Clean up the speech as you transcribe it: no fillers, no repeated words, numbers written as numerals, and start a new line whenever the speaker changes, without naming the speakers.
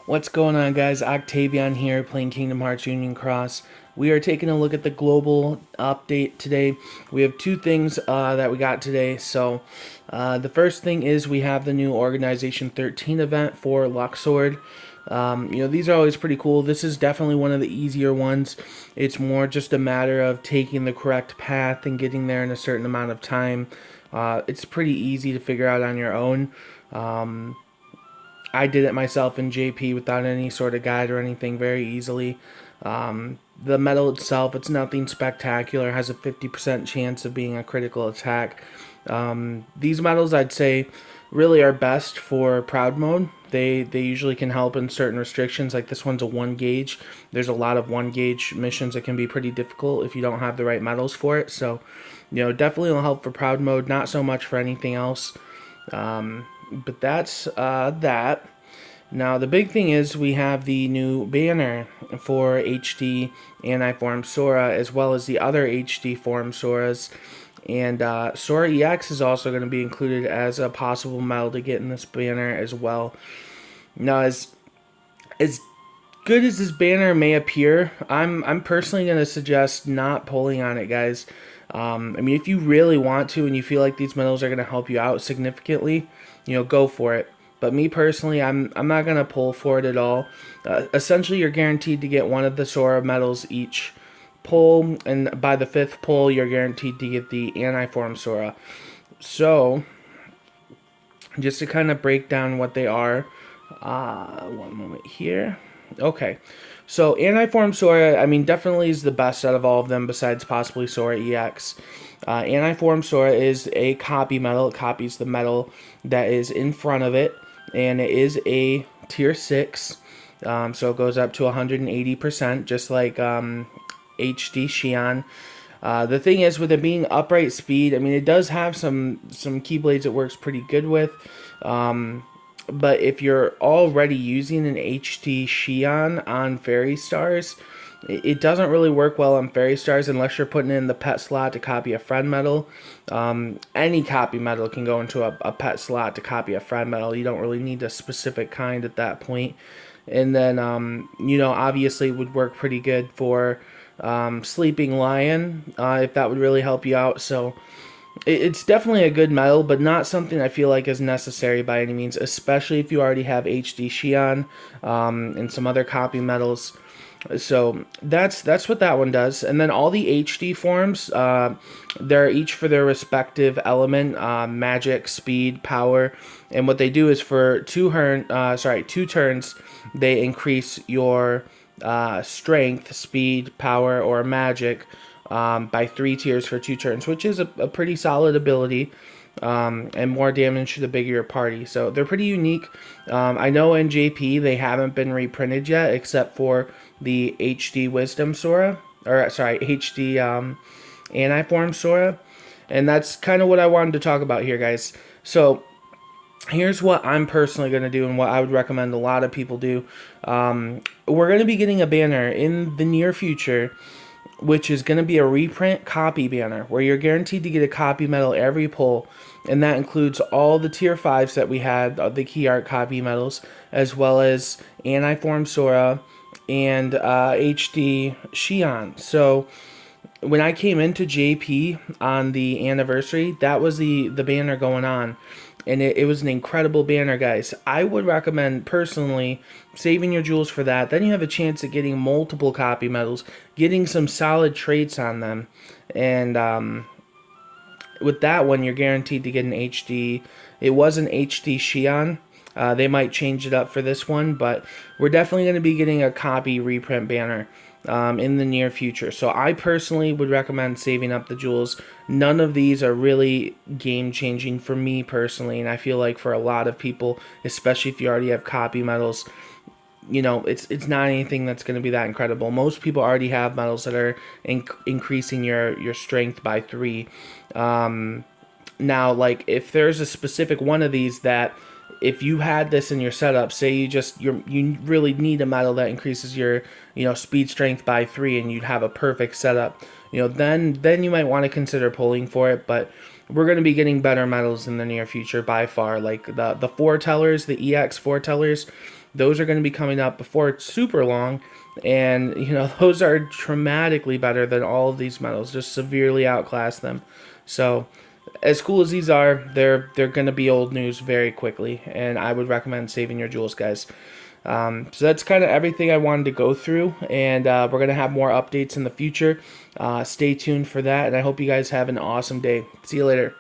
What's going on, guys? Octavian here, playing Kingdom Hearts Union Cross. We are taking a look at the global update today. We have two things that we got today. The first thing is we have the new Organization 13 event for Luxord. These are always pretty cool. This is definitely one of the easier ones. It's more just a matter of taking the correct path and getting there in a certain amount of time. It's pretty easy to figure out on your own. I did it myself in JP without any sort of guide or anything very easily. The medal itself, it's nothing spectacular, has a 50% chance of being a critical attack. These medals, I'd say, really are best for Proud Mode. They usually can help in certain restrictions, like this one's a 1 gauge. There's a lot of 1 gauge missions that can be pretty difficult if you don't have the right medals for it. So, definitely will help for Proud Mode, not so much for anything else. But that's that. Now, the big thing is we have the new banner for HD Anti-Form Sora, as well as the other HD Form Soras. And Sora EX is also going to be included as a possible medal to get in this banner as well. Now, as good as this banner may appear, I'm personally going to suggest not pulling on it, guys. If you really want to and you feel like these medals are going to help you out significantly, go for it. But me personally, I'm not going to pull for it at all. Essentially, you're guaranteed to get one of the Sora medals each pull, and by the 5th pull, you're guaranteed to get the Anti-Form Sora. So, just to kind of break down what they are, one moment here. Okay, so Anti-Form Sora, definitely is the best out of all of them besides possibly Sora EX. Anti-Form Sora is a copy medal. It copies the medal that is in front of it, and it is a tier 6. So it goes up to 180%, just like HD Xian. The thing is, with it being upright speed, it does have some keyblades it works pretty good with. But if you're already using an HD Xian on Fairy Stars, it doesn't really work well on Fairy Stars unless you're putting in the pet slot to copy a friend medal. Any copy medal can go into a pet slot to copy a friend medal. You don't really need a specific kind at that point. And then, obviously it would work pretty good for Sleeping Lion, if that would really help you out. So it's definitely a good medal, but not something I feel like is necessary by any means, especially if you already have HD Xian and some other copy medals. So that's what that one does. And then all the HD forms, they're each for their respective element, magic, speed, power. And what they do is for 2 turns, they increase your strength, speed, power, or magic by 3 tiers for 2 turns, which is a pretty solid ability. And more damage the bigger your party. So they're pretty unique. I know in JP they haven't been reprinted yet, except for the HD Wisdom Sora, HD Anti-Form Sora. And that's kind of what I wanted to talk about here, guys. So here's what I'm personally going to do and what I would recommend a lot of people do. We're going to be getting a banner in the near future, which is going to be a reprint copy banner, where you're guaranteed to get a copy medal every pull, and that includes all the tier 5s that we had, the key art copy medals, as well as Anti-Form Sora and HD Xian. So when I came into JP on the anniversary, that was the banner going on. And it was an incredible banner, guys. I would recommend, personally, saving your jewels for that. Then you have a chance at getting multiple copy medals, getting some solid traits on them. And with that one, you're guaranteed to get an HD. It was an HD Xian. They might change it up for this one, but we're definitely going to be getting a copy reprint banner in the near future. So I personally would recommend saving up the jewels. None of these are really game changing for me personally, and I feel like for a lot of people, especially if you already have copy medals, it's not anything that's going to be that incredible. Most people already have medals that are increasing your strength by 3. Now, like, if there's a specific one of these that, if you had this in your setup, say you really need a medal that increases your speed strength by 3, and you'd have a perfect setup, then you might want to consider pulling for it. But we're going to be getting better metals in the near future by far. Like the foretellers, the EX foretellers, those are going to be coming up before it's super long, and those are dramatically better than all of these metals. Just severely outclass them. So as cool as these are, they're going to be old news very quickly, and I would recommend saving your jewels, guys. So that's kind of everything I wanted to go through, and we're going to have more updates in the future. Stay tuned for that, and I hope you guys have an awesome day. See you later.